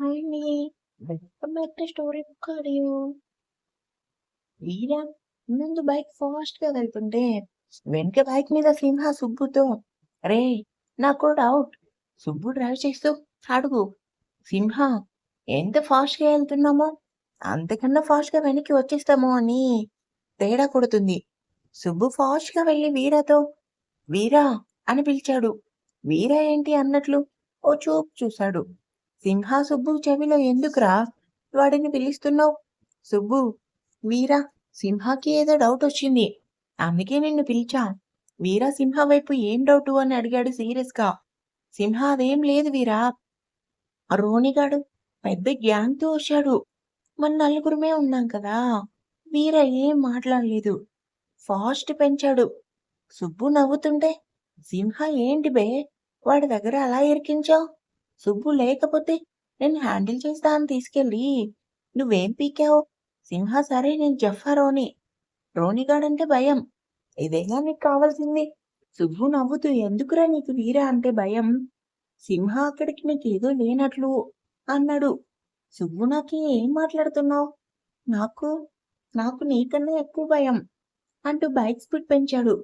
Hi అండి. Welcome back to story book audio. Veera ముందు bike fast గా వెళ్తుంటే వెనక బైక్ మీద సింహ సుబ్బుతో రే నాకు డౌట్. సుబ్బు డ్రైవ్ చేస్తూ అడుగు సింహ ఎంత ఫాస్ట్ గా వెళ్తున్నామో అంతకన్నా ఫాస్ట్ గా వెనక్కి వచ్చేస్తామో అని తేడా కొడుతుంది. సుబ్బు ఫాస్ట్ గా వెళ్ళి వీరాతో వీరా అని పిలిచాడు. వీరా ఏంటి అన్నట్లు ఓ చూపు చూశాడు. సింహ సుబ్బు చెవిలో ఎందుకురా వాడిని పిలుస్తున్నావు? సుబ్బు వీరా సింహకి ఏదో డౌట్ వచ్చింది. అందుకే నిన్ను పిలిచా. వీరా సింహ వైపు ఏం డౌటు అని అడిగాడు సీరియస్ గా. సింహ అదేం లేదు వీరా. రోనిగాడు పెద్ద గ్యాంగ్తో వచ్చాడు. మన నలుగురమే ఉన్నాం కదా. వీర ఏం మాట్లాడలేదు. ఫాస్ట్ పెంచాడు. సుబ్బు నవ్వుతుంటే సింహ ఏంటి బే వాడి దగ్గర అలా ఇరికించావు? సుబ్బు లేకపోతే నేను హ్యాండిల్ చేస్తా అని తీసుకెళ్ళి నువ్వేం పీకావు? సింహ సరే నేను జఫా రోని. రోనిగాడంటే భయం. ఇదేగా నీకు కావాల్సింది. సుబ్బు నవ్వుతూ ఎందుకురా నీకు వీరా అంటే భయం? సింహ అక్కడికి నీకేదో లేనట్లు అన్నాడు. సుబ్బు నాకి ఏం మాట్లాడుతున్నావు? నాకు నాకు నీకన్నా ఎక్కువ భయం అంటూ బైక్ స్పీడ్ పెంచాడు.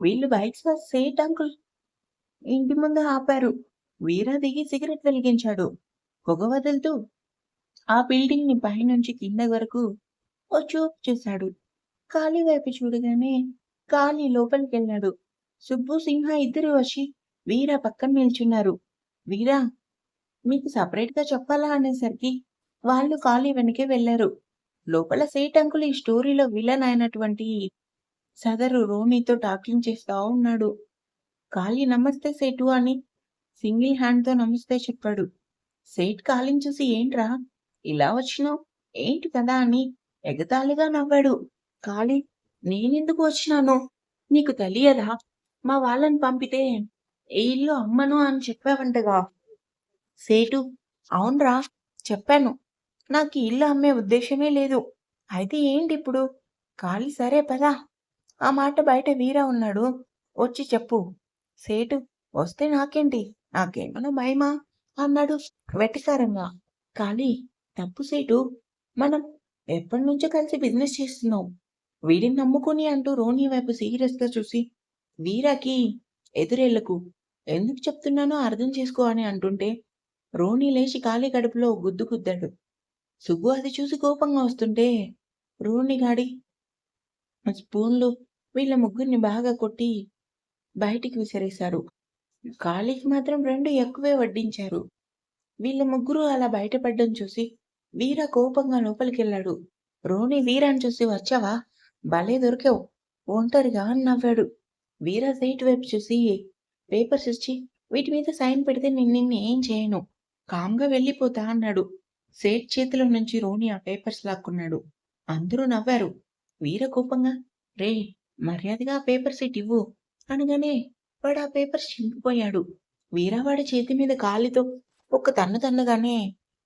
వీళ్ళు బైక్స్ సేట్ అంకుల్ ఇంటి ముందు ఆపారు. వీర దిగి సిగరెట్ వెలిగించాడు. పొగ వదులుతూ ఆ బిల్డింగ్ ని పైనుంచి కింద వరకు ఓ చూపు చూశాడు. ఖాళీ వైపు చూడగానే ఖాళీ లోపలికెళ్ళాడు. సుబ్బు సింహ ఇద్దరు వచ్చి వీర పక్కన నిల్చున్నారు. వీరా మీకు సపరేట్ గా చెప్పాలా అనేసరికి వాళ్ళు ఖాళీ వెనకే వెళ్లారు. లోపల సేట్ అంకుల్ ఈ స్టోరీలో విలన్ అయినటువంటి సదరు రోనీతో టాకింగ్ చేస్తా ఉన్నాడు. కాళీ నమస్తే సేటు అని సింగిల్ హ్యాండ్ తో నమస్తే చెప్పాడు. సేట్ కాలిని చూసి ఏంట్రా ఇలా వచ్చినావు ఏంటి కదా అని ఎగతాళిగా నవ్వాడు. కాళీ నేనెందుకు వచ్చినాను నీకు తెలియదా? మా వాళ్ళని పంపితే ఏ ఇల్లు అమ్మను అని చెప్పావంటగా. సేటు అవునరా చెప్పాను. నాకు ఈ ఇల్లు అమ్మే ఉద్దేశమే లేదు. అయితే ఏంటి ఇప్పుడు? కాళీ సరే పదా ఆ మాట బయట వీరా ఉన్నాడు. వచ్చి చెప్పు. సేటు వస్తే నాకేంటి? నాకేమన్నా భయమా? అన్నాడు వెటకారంగా. కాళీ తప్పు సేటు. మనం ఎప్పటినుంచో కలిసి బిజినెస్ చేస్తున్నాం. వీడిని నమ్ముకుని అంటూ రోనీ వైపు సీరియస్ గా చూసి వీరాకి ఎదురెళ్లకు ఎందుకు చెప్తున్నానో అర్థం చేసుకో అని అంటుంటే రోనీ లేచి ఖాళీ కడుపులో గుద్దు గుద్దాడు. సుబ్బు అది చూసి కోపంగా వస్తుంటే రోనీ గాడి స్పూన్లు వీళ్ళ ముగ్గురిని బాగా కొట్టి బయటికి విసిరేశారు. ఖాళీకి మాత్రం 2 ఎక్కువే వడ్డించారు. వీళ్ళ ముగ్గురు అలా బయటపడ్డం చూసి వీర కోపంగా లోపలికెళ్ళాడు. రోని వీరాని చూసి వచ్చావా? భలే దొరికావు. ఒంటరిగా అని నవ్వాడు. వీర సైట్ వైపు చూసి పేపర్స్ ఇచ్చి వీటి మీద సైన్ పెడితే నేను నిన్ను ఏం చేయను. కామ్గా వెళ్ళిపోతా అన్నాడు. సేట్ చేతిలో నుంచి రోని ఆ పేపర్స్ లాక్కున్నాడు. అందరూ నవ్వారు. వీర కోపంగా రే మర్యాదగా ఆ పేపర్స్ ఇవ్వు అనగానే వాడు ఆ పేపర్స్ చింపిపోయాడు. వీరా వాడి చేతి మీద కాలితో ఒక తన్ను తన్నగానే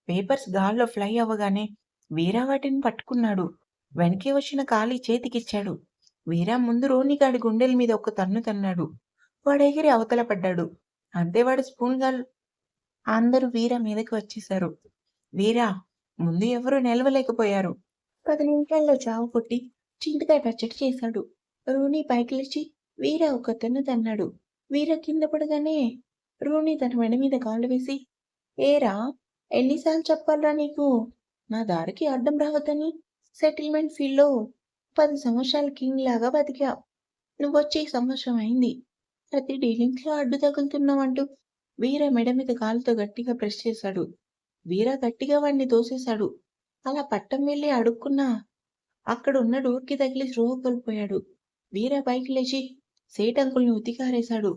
పేపర్స్ గాల్లో ఫ్లై అవ్వగానే వీరా వాటిని పట్టుకున్నాడు. వెనకే వచ్చిన కాలి చేతికిచ్చాడు. వీరా ముందు రోనిగాడి గుండెల మీద ఒక తన్ను తన్నాడు. వాడు ఎగిరి అవతల పడ్డాడు. అంతే వాడి స్పూన్ గాళ్ళు అందరూ వీరా మీదకి వచ్చేశారు. వీరా ముందు ఎవరూ నిలవలేకపోయారు. 10 నిమిషాల్లో చావు కొట్టి చింతకాయ పచ్చడి చేశాడు. రోని పైకి లేచి వీర ఒక తన్ను తన్నాడు. వీర కింద పడగానే రోని తన మెడ మీద కాళ్ళు వేసి ఏరా ఎన్నిసార్లు చెప్పాలరా నీకు నా దారికి అడ్డం రావద్దని? సెటిల్మెంట్ ఫీల్డ్లో 10 సంవత్సరాల కింగ్ లాగా బతికా. నువ్వొచ్చి సంవత్సరం అయింది. ప్రతి డీలింగ్స్ లో అడ్డు తగులుతున్నావంటూ వీర మెడ మీద కాలుతో గట్టిగా ప్రెస్ చేశాడు. వీర గట్టిగా వాణ్ణి తోసేశాడు. అలా పట్టం వెళ్ళి అడుక్కున్నా అక్కడున్న డోర్‌కి తగిలి స్పృహ కోల్పోయాడు. వీర పైకి లేచి సేట్ అంకుల్‌ని ఉతికారేశాడు.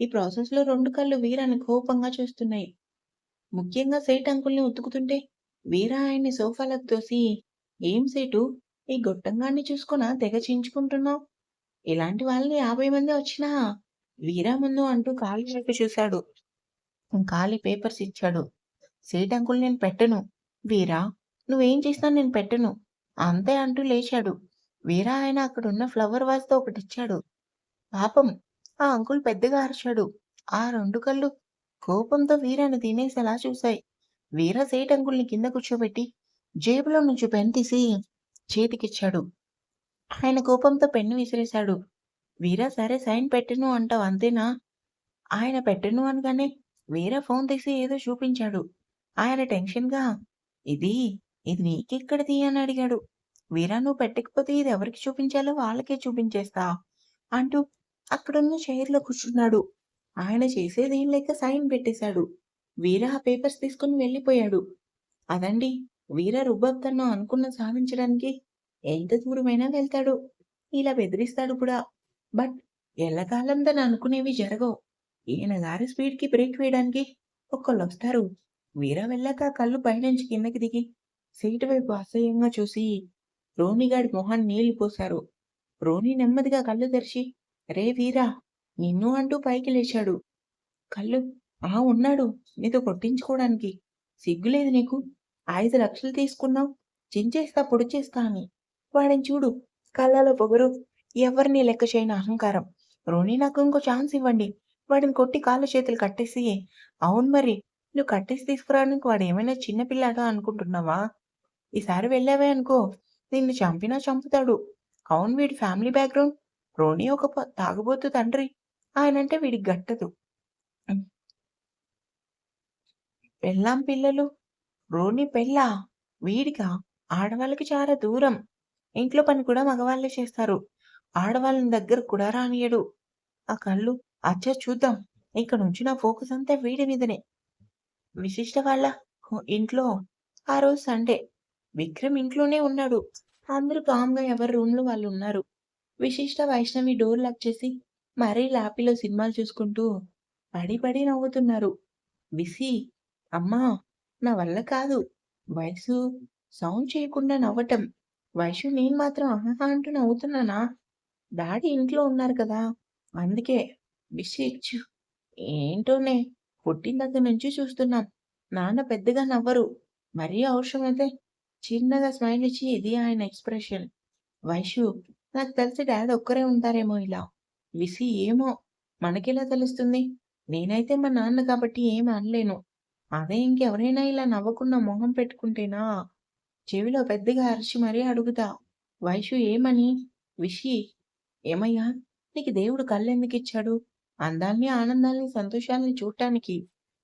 ఈ ప్రాసెస్‌లో 2 కళ్ళు వీరని కోపంగా చూస్తున్నాయి. ముఖ్యంగా సేట్ అంకుల్‌ని ఉతుకుతుంటే వీర ఆయన్ని సోఫాలోకి తోసి ఏం సేటు ఈ గొట్టంగాన్ని చూసుకోనా తెగ చించుకుంటున్నావు? ఇలాంటి వాళ్ళని 50 మంది వచ్చినా వీరా ముందు అంటూ కాలి వైపు చూశాడు. కాలి పేపర్స్ ఇచ్చాడు. సేట్ అంకుల్ నేను పెట్టను. వీరా నువ్వేం చేసినా నేను పెట్టను. అంతే అంటూ లేచాడు. వీరా ఆయన అక్కడున్న ఫ్లవర్ వాజ్‌తో ఒకటిచ్చాడు. పాపం ఆ అంకుల్ పెద్దగా అరిచాడు. ఆ 2 కళ్ళు కోపంతో వీరాని తినేసేలా చూశాయి. వీర సేట్ అంకుల్ని కింద కూర్చోబెట్టి జేబులో నుంచి పెన్ తీసి చేతికిచ్చాడు. ఆయన కోపంతో పెన్ను విసిరేశాడు. వీర సరే సైన్ పెట్టను అంటావు అంతేనా? ఆయన పెట్టను అనగానే వీర ఫోన్ తీసి ఏదో చూపించాడు. ఆయన టెన్షన్‌గా ఇది, ఇది నీకెక్కడిది అని అడిగాడు. వీర నువ్వు పెట్టకపోతే ఇది ఎవరికి చూపించాలో వాళ్ళకే చూపించేస్తా అంటూ అక్కడున్న చైర్‌లో కూర్చున్నాడు. ఆయన చేసేదేం లేక సైన్ పెట్టేశాడు. వీర ఆ పేపర్స్ తీసుకొని వెళ్ళిపోయాడు. అదండి వీర రుబాబ్ అనుకున్నది సాధించడానికి ఎంత దూరమైనా వెళ్తాడు. ఇలా బెదిరిస్తాడు కూడా. బట్ ఎల్లకాలం తను అనుకునేవి జరగవు. ఈయన గారి స్పీడ్‌కి బ్రేక్ వేయడానికి ఒకళ్ళొస్తారు. వీర వెళ్ళాక కళ్ళు పైనుంచి కిందకి దిగి సీటు వైపు అసహ్యంగా చూసి రోనిగాడి మొహాన్ని నీళ్లు పోశారు. రోని నెమ్మదిగా కళ్ళు తెరిచి రే వీరా నిన్ను అంటూ పైకి లేచాడు. కళ్ళు ఉన్నాడు. నీతో కొట్టించుకోవడానికి. సిగ్గులేదు నీకు? 5,00,000 తీసుకున్నావు. చించేస్తా, పొడి చేస్తా అని. వాడిని చూడు. కళ్ళలో పొగరు. ఎవరిని లెక్క చేయని అహంకారం. రోనీ నాకు ఇంకో ఛాన్స్ ఇవ్వండి. వాడిని కొట్టి కాళ్ళు చేతులు కట్టేసి అవును మరి. నువ్వు కట్టేసి తీసుకురావడానికి వాడేమైనా చిన్న పిల్లాడా అనుకుంటున్నావా? ఈసారి వెళ్ళావే అనుకో నిన్ను చంపినా చంపుతాడు. అవును వీడి ఫ్యామిలీ బ్యాక్‌గ్రౌండ్. రోనీ ఒక తాగుబోతు తండ్రి. ఆయనంటే వీడికి గట్టదు. హ్మ్. పెళ్ళాం పిల్లలు. రోని పెళ్ళా? వీడికా? ఆడవాళ్ళకి చాలా దూరం. ఇంట్లో పని కూడా మగవాళ్ళే చేస్తారు. ఆడవాళ్ళని దగ్గరకు కూడా రానీయడు. ఆ కళ్ళు అచ్చా చూద్దాం. ఇక నుంచి నా ఫోకస్ అంతా వీడి మీదనే. విశిష్ట వాళ్ళ ఇంట్లో ఆ రోజు సండే. విక్రమ్ ఇంట్లోనే ఉన్నాడు. అందరూ కామ్‌గా ఎవరి రూమ్‌లో వాళ్ళున్నారు. విశిష్ట, వైష్ణవి డోర్ లాక్ చేసి మరీ లాపీలో సినిమాలు చూసుకుంటూ పడి పడి నవ్వుతున్నారు. విసి అమ్మా! నా వల్ల కాదు. వయసు సౌండ్ చేయకుండా నవ్వటం. వైషు నేను మాత్రం ఆహాహా అంటూ నవ్వుతున్నానా? డాడీ ఇంట్లో ఉన్నారు కదా! అందుకే. బిషిచ్చు ఏంటోనే పుట్టిన దగ్గర నుంచి చూస్తున్నాం. నాన్న పెద్దగా నవ్వరు. మరీ అవసరమైతే చిన్నగా స్మైల్ ఇచ్చి ఇది ఆయన ఎక్స్‌ప్రెషన్. వైషు నాకు తెలిసి డాడీ ఒక్కరే ఉంటారేమో ఇలా. విసి ఏమో మనకెలా తెలుస్తుంది? నేనైతే మా నాన్న కాబట్టి ఏమి అనలేను. అదే ఇంకెవరైనా ఇలా నవ్వకుండా మొహం పెట్టుకుంటేనా చెవిలో పెద్దగా అరిచి మరీ అడుగుతా. వైషు ఏమని? విషి ఏమయ్యా? నీకు దేవుడు కళ్ళెందుకిచ్చాడు? అందాల్ని, ఆనందాల్ని, సంతోషాల్ని చూడటానికి.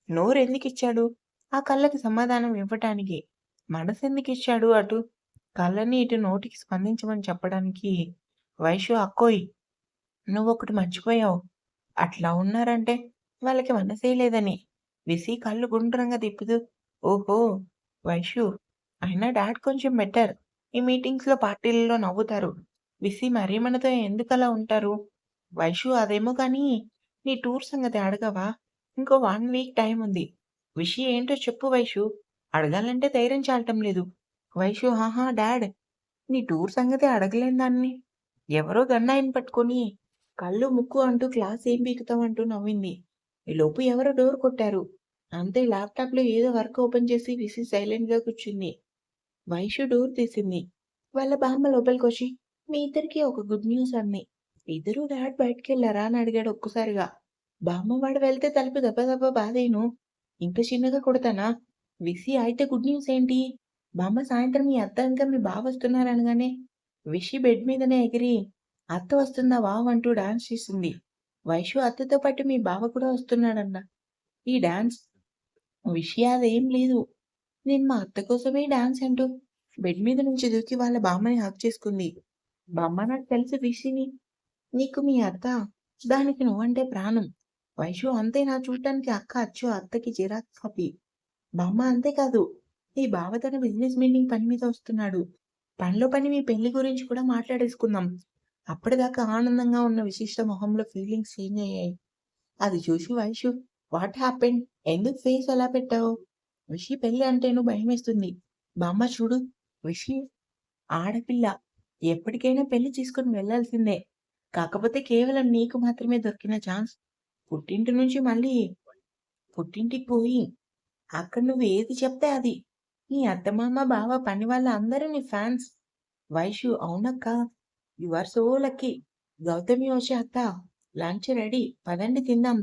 నోరెందుకిచ్చాడు? ఆ కళ్ళకి సమాధానం ఇవ్వటానికి. మనసెందుకిచ్చాడు అటు కళ్ళని, ఇటు నోటికి స్పందించమని చెప్పడానికి. వైషు అక్కోయ్! నువ్వొకటి మర్చిపోయావు. అట్లా ఉన్నారంటే వాళ్ళకి మనసే లేదని. విసి కళ్ళు గుండ్రంగా తిప్పుతూ ఓహో! వైషు అయినా డాడ్ కొంచెం బెటర్. ఈ మీటింగ్స్‌లో, పార్టీలలో నవ్వుతారు. విసి మరీ మనతో ఎందుకలా ఉంటారు? వైషు అదేమో కానీ నీ టూర్ సంగతి అడగవా? ఇంకో 1 వీక్ టైం ఉంది. విషయం ఏంటో చెప్పు వైషు. అడగాలంటే ధైర్యం చాలటం లేదు. వైషు ఆహా! డాడ్ నీ టూర్ సంగతి అడగలేను దాన్ని. ఎవరో గన్నాయిని పట్టుకొని కళ్ళు, ముక్కు అంటూ క్లాస్ ఏం పీకుతావంటూ నవ్వింది. ఈలోపు ఎవరో డోర్ కొట్టారు. అంతే ల్యాప్‌టాప్‌లో ఏదో వర్క్ ఓపెన్ చేసి విసి సైలెంట్‌గా కూర్చుంది. వైషు డోర్ తీసింది. వాళ్ళ బామ్మ లోపలికొచ్చి మీ ఇద్దరికీ ఒక గుడ్ న్యూస్ అంది. ఇద్దరూ డాడ్ బయటికెళ్లారా అని అడిగాడు ఒక్కసారిగా. బామ్మ వాడు వెళ్తే తలుపు దబ దబ బాదేను. ఇంత చిన్నగా కొడతానా? విసి అయితే గుడ్ న్యూస్ ఏంటి? బామ్మ సాయంత్రం మీ అత్త ఇంకా మీ బావ వస్తున్నారనగానే విషి బెడ్ మీదనే ఎగిరి అత్త వస్తుందా వావ్ అంటూ డాన్స్ చేసింది. వైషు అత్తతో పాటు మీ బావ కూడా వస్తున్నాడన్న. ఈ డాన్స్ విషయాదేం లేదు. నేను మా అత్త కోసమే డాన్స్ అంటూ బెడ్ మీద నుంచి దూకి వాళ్ళ బామ్మని హగ్ చేసుకుంది. బామ్మ నాకు తెలుసు విషిని. నీకు మీ అత్త, దానికి నువ్వంటే ప్రాణం. వైషు అంతేనా చూడటానికి అక్క అచ్చు అత్తకి జిరాక్స్ కాపీ. బామ్మ అంతేకాదు. ఈ బావ తన బిజినెస్ మీటింగ్ పని మీద వస్తున్నాడు. పనిలో పని మీ పెళ్లి గురించి కూడా మాట్లాడేసుకుందాం. అప్పటిదాకా ఆనందంగా ఉన్న విశిష్ట మొహంలో ఫీలింగ్స్ చేంజ్ అయ్యాయి. అది చూసి వైషు వాట్ హ్యాపెండ్? ఎందుకు ఫేస్ అలా పెట్టావు? విషి పెళ్లి అంటేను భయమేస్తుంది. బామ్మ చూడు విషి ఆడపిల్ల. ఎప్పటికైనా పెళ్లి చేసుకొని వెళ్ళాల్సిందే. కాకపోతే కేవలం నీకు మాత్రమే దొరికిన ఛాన్స్. పుట్టింటి నుంచి మళ్ళీ పుట్టింటికి పోయి అక్కడ నువ్వు ఏది చెప్తే అది. నీ అత్తమామ, బావ, పనివాళ్ళ అందరూ నీ ఫ్యాన్స్. వైషు అవునక్కా. You are so lucky. Gautami వచ్చి అత్త లంచ్ రెడీ. పదండి తిందాం.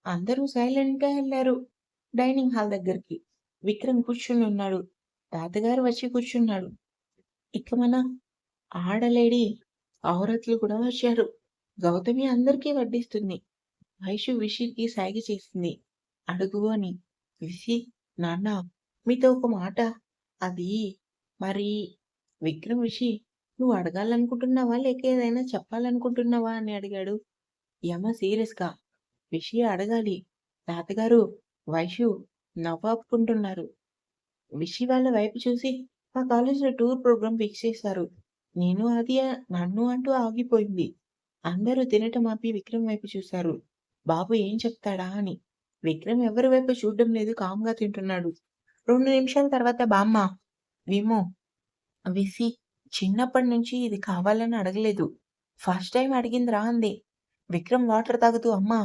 అందరూ సైలెంట్‌గా ఎళ్లారు డైనింగ్ హాల్ దగ్గరికి. విక్రమ్ కూర్చుని ఉన్నాడు. తాతగారు వచ్చి కూర్చున్నాడు. ఇక మన ఆడలేడి ఔరత్లు కూడా వచ్చారు. గౌతమి అందరికీ వడ్డిస్తుంది. వైషు విషికి సైగ చేసింది. అడుగు అని. విషి, నాన్న మీతో ఒక మాట. అది మరి విక్రమ్ విషి నువ్వు అడగాలనుకుంటున్నావా లేక ఏదైనా చెప్పాలనుకుంటున్నావా అని అడిగాడు. యమ సీరియస్‌గా. విషి అడగాలి. తాతగారు వైషు నవ్వాపుకుంటున్నారు. విషి వాళ్ళ వైపు చూసి మా కాలేజీలో టూర్ ప్రోగ్రామ్ ఫిక్స్ చేశారు. నేను అది నన్ను అంటూ ఆగిపోయింది. అందరూ తినటం ఆపి విక్రమ్ వైపు చూశారు. బాబు ఏం చెప్తాడా అని. విక్రమ్ ఎవరి వైపు చూడడం లేదు, కామ్‌గా తింటున్నాడు. 2 నిమిషాల తర్వాత బామ్మ విమో విసి చిన్నప్పటి నుంచి ఇది కావాలని అడగలేదు. ఫస్ట్ టైం అడిగిందిరా అంది. విక్రమ్ వాటర్ తాగుతూ అమ్మా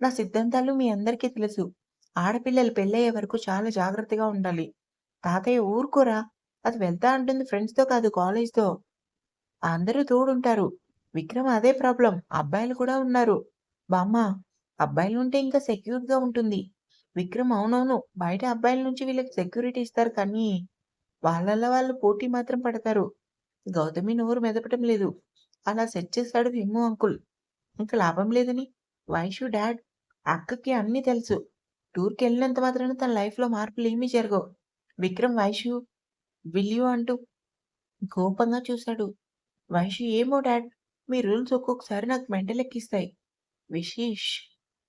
నా సిద్ధాంతాలు మీ అందరికీ తెలుసు. ఆడపిల్లలు పెళ్ళయ్యే వరకు చాలా జాగ్రత్తగా ఉండాలి. తాతయ్య ఊరుకోరా. అది వెళ్తా అంటుంది ఫ్రెండ్స్‌తో కాదు కాలేజ్‌తో. అందరూ తోడుంటారు. విక్రమ్ అదే ప్రాబ్లం. అబ్బాయిలు కూడా ఉన్నారు. బామ్మ అబ్బాయిలుంటే ఇంకా సెక్యూర్‌గా ఉంటుంది. విక్రమ్ అవునవును. బయట అబ్బాయిల నుంచి వీళ్ళకి సెక్యూరిటీ ఇస్తారు కానీ వాళ్ళలో వాళ్ళు పోటీ మాత్రం పడతారు. గౌతమి నోరు మెదపటం లేదు. అలా సెట్ చేశాడు విమ్ము అంకుల్. ఇంక లాభం లేదని వైషు డాడ్ అక్కకి అన్నీ తెలుసు. టూర్‌కెళ్ళినంత మాత్రాన తన లైఫ్‌లో మార్పులేమీ జరగవు. విక్రమ్ వైషు విల్ యూ అంటూ కోపంగా చూశాడు. వైషు ఏమో డాడ్ మీ రూల్స్ ఒక్కొక్కసారి నాకు మెంటలెక్కిస్తాయి. విశేష్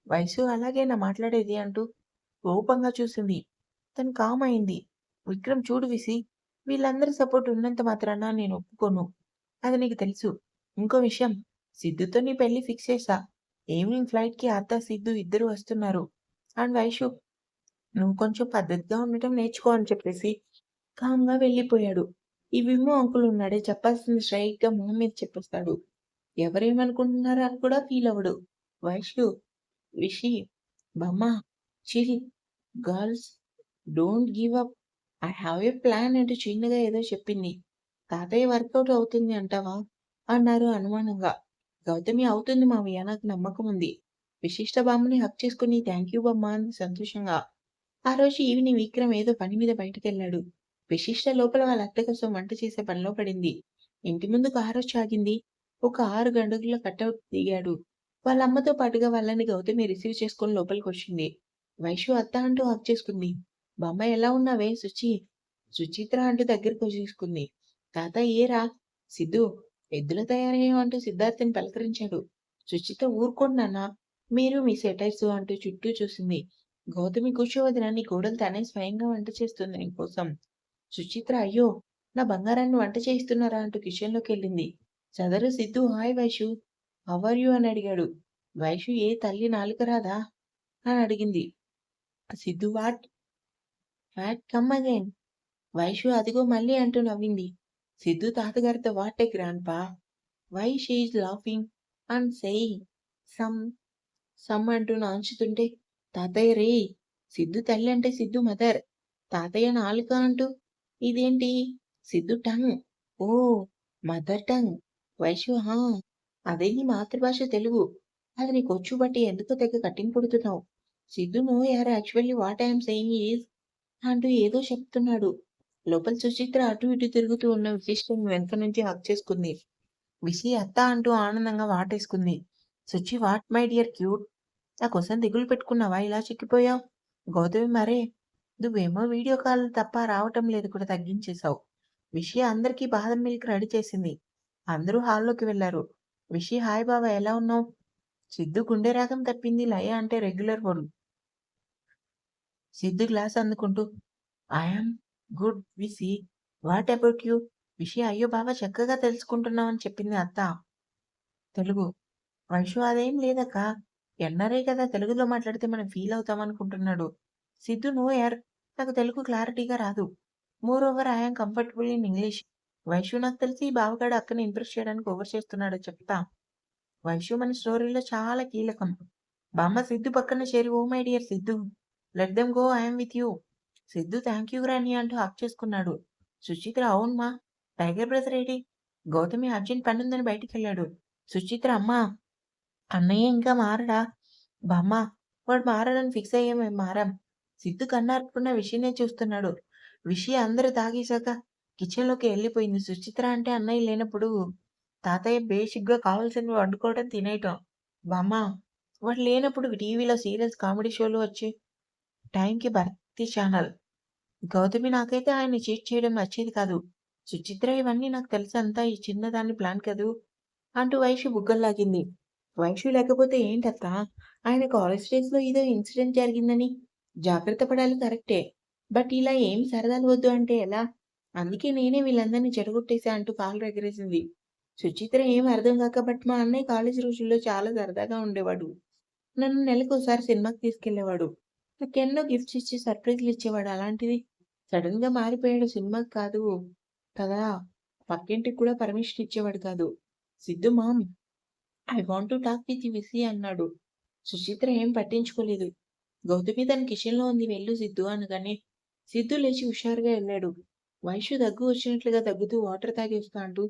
వైషు అలాగేనా మాట్లాడేది అంటూ కోపంగా చూసింది. తను కామ్ అయింది. విక్రమ్ చూడు విసి వీళ్ళందరి సపోర్ట్ ఉన్నంత మాత్రాన నేను ఒప్పుకోను. అది నీకు తెలుసు. ఇంకో విషయం సిద్ధుతో నీ పెళ్లి ఫిక్స్ చేశా. ఈవినింగ్ ఫ్లైట్‌కి అత్త, సిద్ధు ఇద్దరు వస్తున్నారు. అండ్ వైషు నువ్వు కొంచెం పద్ధతిగా ఉండటం నేర్చుకో అని చెప్పేసి కామ్‌గా వెళ్ళిపోయాడు. ఈ విమ్ము అంకుల్ ఉన్నాడే చెప్పాల్సింది స్ట్రెయిట్‌గా మొహం మీద చెప్పేస్తాడు. ఎవరేమనుకుంటున్నారో అని కూడా ఫీల్ అవ్వడు. వైషు, విషి, బామ్మ, chill, girls don't give up. I have a plan అంటూ చిన్నగా ఏదో చెప్పింది. తాతయ్య వర్కౌట్ అవుతుంది అంటావా? అన్నారు అనుమానంగా. గౌతమి అవుతుంది మావయ్య నాకు నమ్మకం ఉంది. విశిష్ట బామ్మని హగ్ చేసుకుని థ్యాంక్ యూ బామ్మ అంది సంతోషంగా. ఆ రోజు ఈవినింగ్ విక్రమ్ ఏదో పని మీద బయటికెళ్ళాడు. విశిష్ట లోపల వాళ్ళ అత్త కోసం వంట చేసే పనిలో పడింది. ఇంటి ముందు కారొచ్చి ఆగింది. ఒక 6 అడుగుల కటౌట్ దిగాడు. వాళ్ళ అమ్మతో పాటుగా వాళ్ళని గౌతమి రిసీవ్ చేసుకొని లోపలికొచ్చింది. వైషు అత్త అంటూ హగ్ చేసుకుంది. బామ్మ ఎలా ఉన్నావే సుచి? సుచిత్ర అంటూ దగ్గరకు తీసుకుంది. తాత ఏరా? సిద్ధు ఎద్దుల తయారయ్యావు అంటూ సిద్ధార్థని పలకరించాడు. సుచిత్ర ఊరుకోండి నాన్న. మీరు మీ సెటైర్స్ అంటూ చుట్టూ చూసింది. గౌతమి కూర్చోవదినా నీ కోడలు తనే స్వయంగా వంట చేస్తుంది నీకోసం. సుచిత్ర అయ్యో నా బంగారాన్ని వంట చేయిస్తున్నారా అంటూ కిచెన్‌లోకెళ్ళింది. సదరు Siddhu hi Vaishu how are you అని అడిగాడు. వైషు ఏ తల్లి నాలుక రాదా? అని అడిగింది. Siddhu what come again. Vaishu అదిగో మళ్ళీ అంటూ నవ్వింది. సిద్ధు తాతగారితో what a grandpa why she is laughing and saying some అంటూ నాంచుతుంటే తాతయ్య రేయ్ సిద్ధు తల్లి అంటే సిద్ధు మదర్. తాతయ్య నాలుక అంటూ ఇదేంటి సిద్ధు టంగ్. ఓ మదర్ టంగ్. వైషు హా అదే నీ మాతృభాష తెలుగు. అది నీకొచ్చు బట్టి ఎందుకో తెగ కట్టింగ్ పుడుతున్నావు. సిద్ధు నో యార్ actually what I am saying is అంటూ ఏదో చెప్తున్నాడు. లోపల సుచిత్ర అటు ఇటు తిరుగుతూ ఉన్న విశిష్టని వెనక నుంచి హగ్ చేసుకుంది. విసి అత్త అంటూ ఆనందంగా వాటేసుకుంది. Suchi what my dear cute. నా కోసం దిగులు పెట్టుకున్నావా ఇలా చిక్కిపోయావు? గౌతమి మరే నువ్వేమో వీడియో కాల్ తప్ప రావటం లేదు కూడా తగ్గించేశావు. విషి అందరికీ బాదం మిల్క్ రెడీ చేసింది. అందరూ హాల్లోకి వెళ్లారు. విషి హాయ్ బావ ఎలా ఉన్నావు? సిద్ధు గుండె రాగం తప్పింది లయ అంటే రెగ్యులర్ వోడు. సిద్ధు గ్లాస్ అందుకుంటూ I'm good Visi what about you? Vishi అయ్యో బావ చక్కగా తెలుసుకుంటున్నావని చెప్పింది అత్త. తెలుగు వైషు అదేం లేదక్కా. ఎన్ఆర్ఐ కదా తెలుగులో మాట్లాడితే మనం ఫీల్ అవుతామనుకుంటున్నాడు. సిద్ధు నో యార్ నాకు తెలుగు క్లారిటీగా రాదు. More over I'm comfortable in English. Vaishu నాకు తెలిసి ఈ బావగాడు అక్కని ఇంప్రెస్ చేయడానికి ఓవర్ చేస్తున్నాడో చెప్తా. వైషు మన స్టోరీలో చాలా కీలకం. బామ్మ సిద్ధు పక్కన చేరి oh my dear Siddhu let them go I'm with you. Siddhu thank you granny అంటూ హక్ చేసుకున్నాడు. సుచిత్ర అవునమ్మా టైగర్ బ్రదర్ ఏడి? గౌతమి అర్జెంట్ పనుందని బయటికెళ్ళాడు. సుచిత్ర అమ్మా అన్నయ్య ఇంకా మారడా? బామ్మ వాడు మారడని ఫిక్స్ అయ్యే మేము మారాం. సిద్ధు కన్నార్పకుండా విషినే చూస్తున్నాడు. విషి అందరూ తాగేశాక కిచెన్‌లోకి ఎళ్ళిపోయింది. సుచిత్ర అంటే అన్నయ్య లేనప్పుడు తాతయ్య బేసిక్‌గా కావాల్సినవి వండుకోవడం, తినేయటం. బామ్మ వాడు లేనప్పుడు టీవీలో సీరియల్స్, కామెడీ షోలు వచ్చి టైంకి భక్తి ఛానల్. గౌతమి నాకైతే ఆయన్ని చీట్ చేయడం నచ్చేది కాదు. సుచిత్ర ఇవన్నీ నాకు తెలుసంతా ఈ చిన్నదాని ప్లాన్ కదూ! అంటూ వైషు బుగ్గల్లాగింది. వైషు లేకపోతే ఏంటత్తా? ఆయన కాలేజ్ డేస్‌లో ఏదో ఇన్సిడెంట్ జరిగిందని జాగ్రత్త పడాలి కరెక్టే. బట్ ఇలా ఏం సరదాలు వద్దు అంటే ఎలా? అందుకే నేనే వీళ్ళందరిని చెడగొట్టేశా అంటూ కాళ్ళు ఎగరేసింది. సుచిత్ర ఏం అర్థం కాక బట్ మా అన్నయ్య కాలేజ్ రోజుల్లో చాలా సరదాగా ఉండేవాడు. నన్ను నెలకోసారి సినిమాకి తీసుకెళ్ళేవాడు. నాకెన్నో గిఫ్ట్స్ ఇచ్చి సర్ప్రైజ్‌లు ఇచ్చేవాడు. అలాంటిది సడెన్‌గా మారిపోయాడు సినిమాకి కాదు కదా! పక్కింటికి కూడా పర్మిషన్ ఇచ్చేవాడు కాదు. Siddhu mom I want to talk with VC అన్నాడు. సుచిత్ర ఏం పట్టించుకోలేదు. గౌతమి తన కిచెన్‌లో ఉంది వెళ్ళు సిద్ధు అనగానే సిద్ధు లేచి హుషారుగా వెళ్ళాడు. వైషు దగ్గు వచ్చినట్లుగా దగ్గుతూ వాటర్ తాగి వస్తా అంటూ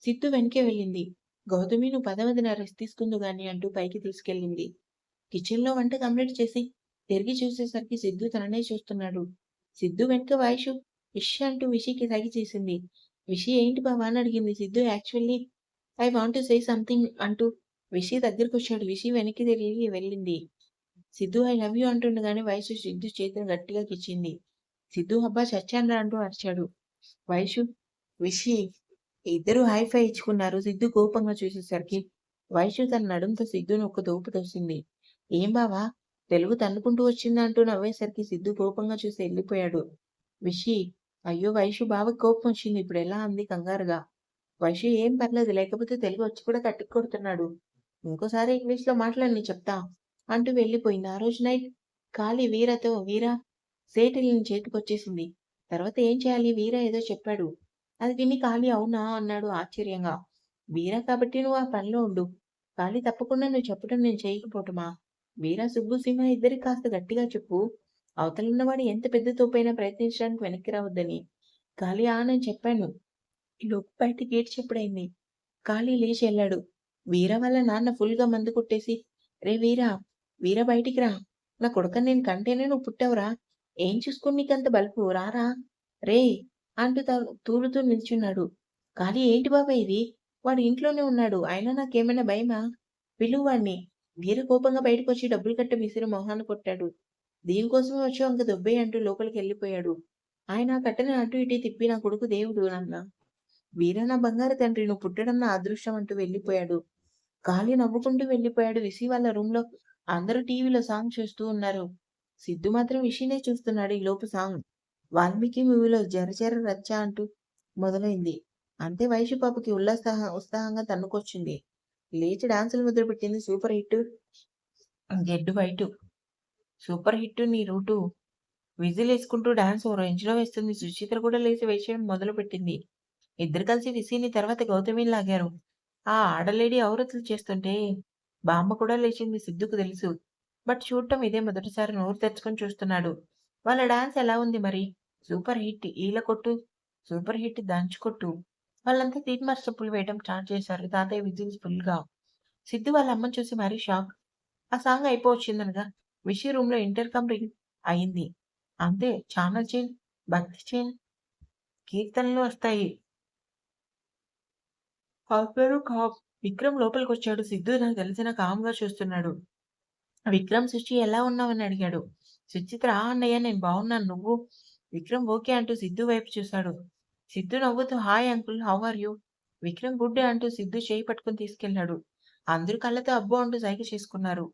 సిద్ధు వెనకే వెళ్ళింది. గౌతమి నువ్వు పద వదిన రెస్ట్ తీసుకుందువు గాని అంటూ పైకి తీసుకెళ్ళింది. కిచెన్‌లో వంట కంప్లీట్ చేసి తిరిగి చూసేసరికి సిద్ధు తననే చూస్తున్నాడు. సిద్ధు వెనుక వైషు ఇష్ అంటూ విషికి సైగ చేసింది. విషి ఏంటి బావా అని అడిగింది. Siddhu actually I want to say something అంటూ విషి దగ్గరకొచ్చాడు. విషి వెనక్కి తిరిగి వెళ్ళింది. సిద్ధు ఐ లవ్ యూ అంటుండగానే వైషు సిద్ధు చేతిని గట్టిగా గిచ్చింది. సిద్ధు అబ్బా చచ్చానురా అంటూ అరిచాడు. వైషు విషి ఇద్దరూ హై ఫై ఇచ్చుకున్నారు. సిద్ధు కోపంగా చూసేసరికి వైషు తన నడుంతో సిద్ధును ఒక తోపు తోసింది. ఏం బావా తెలుగు తన్నుకుంటూ వచ్చిందా అంటూ నవ్వేసరికి సిద్ధు కోపంగా చూసి వెళ్ళిపోయాడు. విషి అయ్యో వైషు బావకి కోపం వచ్చింది. ఇప్పుడు ఎలా అంది కంగారుగా. వైషు ఏం పర్లేదు లేకపోతే తెలుగు వచ్చి కూడా కట్టికి కొడుతున్నాడు. ఇంకోసారి ఇంగ్లీష్‌లో మాట్లాడు నేను చెప్తా అంటూ వెళ్ళిపోయింది. ఆ రోజు నైట్ కాళీ వీరతో వీరా సేటిల్‌ని చేతికొచ్చేసింది. తర్వాత ఏం చేయాలి? వీర ఏదో చెప్పాడు. అది విని కాళీ అవునా? అన్నాడు ఆశ్చర్యంగా. వీర కాబట్టి నువ్వు ఆ పనిలో ఉండు. కాళీ తప్పకుండా నువ్వు చెప్పడం నేను చేయకపోవటమా? వీర, సుబ్బు, సింహ ఇద్దరికి కాస్త గట్టిగా చెప్పు. అవతలున్నవాడు ఎంత పెద్ద తోపైనా ప్రయత్నించడానికి వెనక్కి రావద్దని. కాళీ ఆ నేను చెప్పాను. ఈలోపు బయట గేట్ చప్పుడయింది. కాళీ లేచి ఎళ్ళాడు. వీర వాళ్ళ నాన్న ఫుల్‌గా మందు కొట్టేసి రే వీరా! వీర బయటికి రా! నా కొడుకని నేను కంటేనే నువ్వు పుట్టావురా! ఏం చూసుకొని నీకంత బలుపు రారా! రేయ్! అంటూ తూలుతూ నిల్చున్నాడు. కాళీ ఏంటి బాబాయ్ ఇది? వాడు ఇంట్లోనే ఉన్నాడు. అయినా నాకేమైనా భయమా? పిలువు వాడిని. వీర కోపంగా బయటకొచ్చి డబ్బులు కట్ట విసిరి మొహాన కొట్టాడు. దీనికోసమే వచ్చావు ఇంక దొబ్బేయ్ అంటూ లోపలికెళ్ళిపోయాడు. ఆయన ఆ కట్టెని అటు ఇటు తిప్పి నా కొడుకు దేవుడు నాన్న. వీర నా బంగారు తండ్రి నువ్వు పుట్టడం నా అదృష్టం అంటూ వెళ్ళిపోయాడు. కాళీ నవ్వుకుంటూ వెళ్ళిపోయాడు. విసి వాళ్ళ రూమ్‌లో అందరూ టీవీలో సాంగ్ చూస్తూ ఉన్నారు. సిద్ధు మాత్రం విషినే చూస్తున్నాడు. ఈలోపు సాంగ్ 'వాల్మీకి' మూవీలో 'జర జర రచ్చ' అంటూ మొదలైంది. అంతే వైషు పాపకి ఉత్సాహంగా తన్నుకొచ్చింది. లేచి డాన్సులు మొదలుపెట్టింది. సూపర్ హిట్ 'గెడ్డు వైటు'. సూపర్ హిట్ నీ రూటు. విజిలేసుకుంటూ డాన్స్ ఓ రేంజ్‌లో వేస్తుంది. సుచిత్ర కూడా లేచి వేసేయడం మొదలుపెట్టింది. ఇద్దరు కలిసి విసిని తర్వాత గౌతమిని లాగారు. ఆ ఆడలేడీ ఔరతులు చేస్తుంటే బామ్మ కూడా లేచింది సిద్ధుకు తెలుసు. బట్ చూడటం ఇదే మొదటిసారి నోరు తెరుచుకొని చూస్తున్నాడు. వాళ్ళ డాన్స్ ఎలా ఉంది మరి? సూపర్ హిట్ ఈల కొట్టు, సూపర్ హిట్ దంచుకొట్టు. వాళ్ళంతా తీన్మార్ స్టెప్పులు వేయడం స్టార్ట్ చేశారు. తాతయ్య విజిల్స్ ఫుల్‌గా. సిద్ధు వాళ్ళ అమ్మని చూసి మరీ షాక్. ఆ సాంగ్ అయిపోవచ్చిందనగా విషి రూమ్‌లో ఇంటర్‌కమ్ రింగ్ అయింది. అంతే ఛానల్ చేంజ్, భక్తి చేంజ్, కీర్తనలు వస్తాయి. అందరూ కామ్. విక్రమ్ లోపలికొచ్చాడు. సిద్ధు నాకు తెలిసిన కామ్‌గా చూస్తున్నాడు. విక్రమ్, సుచి ఎలా ఉన్నావని అడిగాడు. సుచిత్ర ఆ అన్నయ్య నేను బాగున్నాను. నువ్వు? విక్రమ్ ఓకే అంటూ సిద్ధు వైపు చూశాడు. సిద్ధు నవ్వుతూ hi uncle how are you? Vikram good day అంటూ సిద్ధు చేయి పట్టుకొని తీసుకెళ్ళాడు. అందరూ కళ్ళతో అబ్బో అంటూ సైగ చేసుకున్నారు.